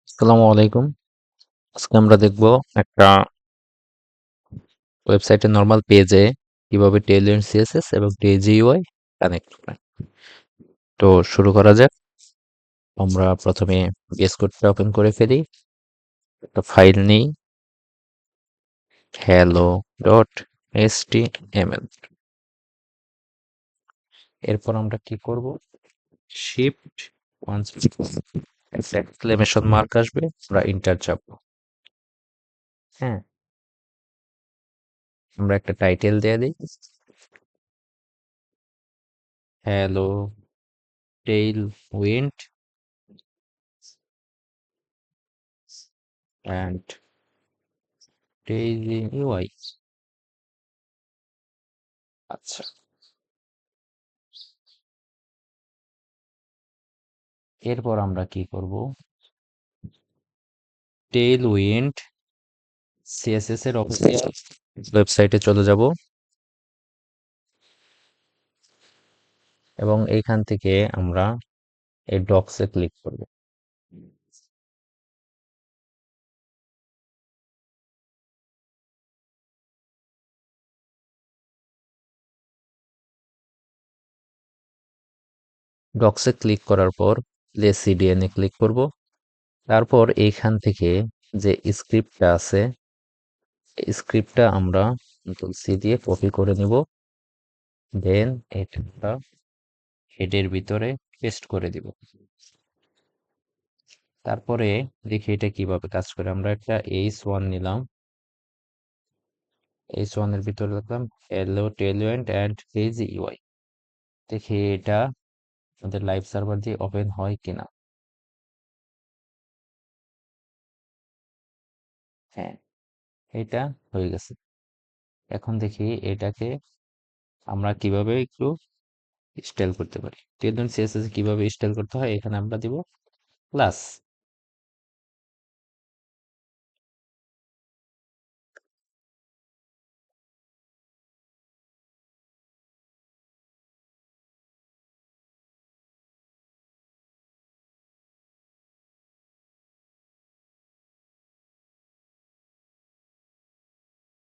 আসসালামু আলাইকুম। আজকে আমরা দেখব একটা ওয়েবসাইটের নরমাল পেজে কিভাবে টেইলরেন্ট সিএসএস এবং টিজিইউআই কানেক্ট করে। তো শুরু করা যাক। আমরা প্রথমে VS কোডটা ওপেন করে ফেলি। একটা ফাইল নেই hello.html। এরপর আমরা কি করব? শিফট একটা এক্সক্লেমেশন মার্ক আসবে, আমরা এন্টার চাপবো। হ্যাঁ, আমরা একটা টাইটেল দিয়ে দিই, হ্যালো টেইলউইন্ড অ্যান্ড টিজিইউআই। আচ্ছা, এরপর আমরা কি করব? টেইলউইন্ড সিএসএস এর অফিসিয়াল ওয়েবসাইটে চলে যাব এবং এইখান থেকে আমরা এই ডক্সে ক্লিক করব। ডক্সে ক্লিক করার পর প্লে সিডিএন এ ক্লিক করব। তারপর এইখান থেকে যে স্ক্রিপ্টটা আছে, এই স্ক্রিপ্টটা আমরা কন্ট্রোল সি দিয়ে কপি করে নিব। দেন এটা আমরা হেডের ভিতরে পেস্ট করে দিব। তারপরে দেখি এটা কিভাবে কাজ করে। আমরা একটা H1 নিলাম, H1 এর ভিতরে লিখলাম hello tailwind and টিজিইউআই। দেখি এটা আমাদের লাইভ সার্ভার দিয়ে ওপেন হয় কিনা। হ্যাঁ, এটা হয়ে গেছে। এখন দেখি এটাকে আমরা কিভাবে একটু স্টাইল করতে পারি। টেলডন সিএসএস কিভাবে স্টাইল করতে হয় এখানে আমরা দিব প্লাস।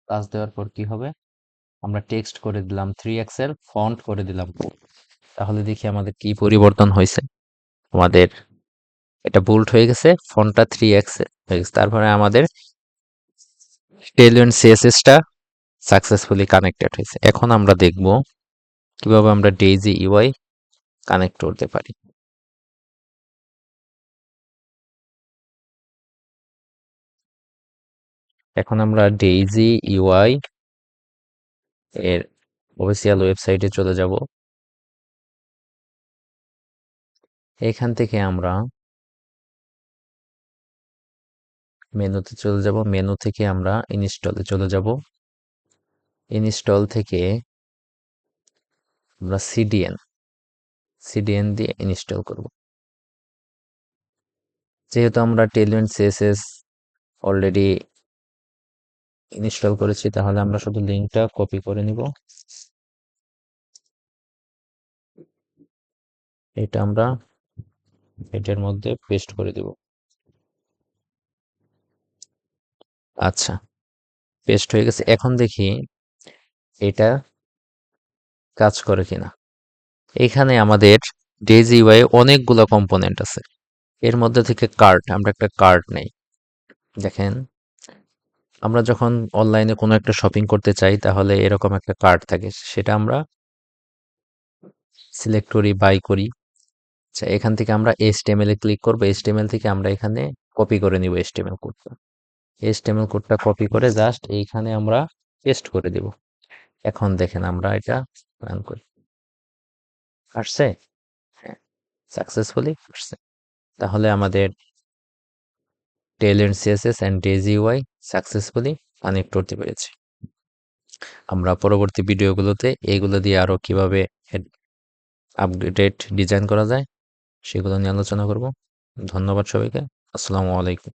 প্লাস দেওয়ার পর কি হবে? আমরা টেক্সট করে দিলাম 3 এক্সেল, ফন্ট করে দিলাম। তাহলে দেখি আমাদের কি পরিবর্তন হয়েছে। আমাদের এটা বোল্ড হয়ে গেছে, ফন্টটা 3 এক্সেল হয়ে গেছে। তারপরে আমাদের টেলডন সিএসএসটা সাকসেসফুলি কানেক্টেড হয়েছে। এখন আমরা দেখব কিভাবে আমরা ডেইজি ইউআই কানেক্ট করতে পারি। এখন আমরা ডেইজি ইউআই এর অফিসিয়াল ওয়েবসাইটে চলে যাব। এখান থেকে আমরা মেনুতে চলে যাব। মেনু থেকে আমরা ইনস্টলে চলে যাব। ইনস্টল থেকে আমরা সিডিএন দিয়ে ইনস্টল করব। যেহেতু আমরা টেলভিন সিএসএস অলরেডি ইনস্টল করেছি, তাহলে আমরা শুধু লিঙ্কটা কপি করে নিব। এটা আমরা এটার মধ্যে পেস্ট করে দিব। আচ্ছা, পেস্ট হয়ে গেছে। এখন দেখি এটা কাজ করে কিনা। এখানে আমাদের ডেইজি ইউআই অনেকগুলো কম্পোনেন্ট আছে। এর মধ্যে থেকে কার্ড, আমরা একটা কার্ড নেই। দেখেন, আমরা যখন অনলাইনে কোনো একটা শপিং করতে চাই তাহলে এরকম একটা কার্ড থাকে, সেটা আমরা সিলেক্ট করি, বাই করি। আচ্ছা, এখান থেকে আমরা এইচটিএমএল এ ক্লিক করব। এইচটিএমএল থেকে আমরা এখানে কপি করে নিব এইচটিএমএল কোডটা। এইচটিএমএল কোডটা কপি করে জাস্ট এইখানে আমরা পেস্ট করে দিব। এখন দেখেন আমরা এটা রান করি। আসছে? হ্যাঁ, সাকসেসফুলি আসছে। তাহলে আমাদের Tailwind CSS and Daisy UI successfully connect করতে পেরেছি। আমরা পরবর্তী ভিডিওগুলোতে এইগুলো দিয়ে আরো কিভাবে আপডেটেড ডিজাইন করা যায় সেগুলো নিয়ে আলোচনা করব। ধন্যবাদ সবাইকে। আসসালামু আলাইকুম।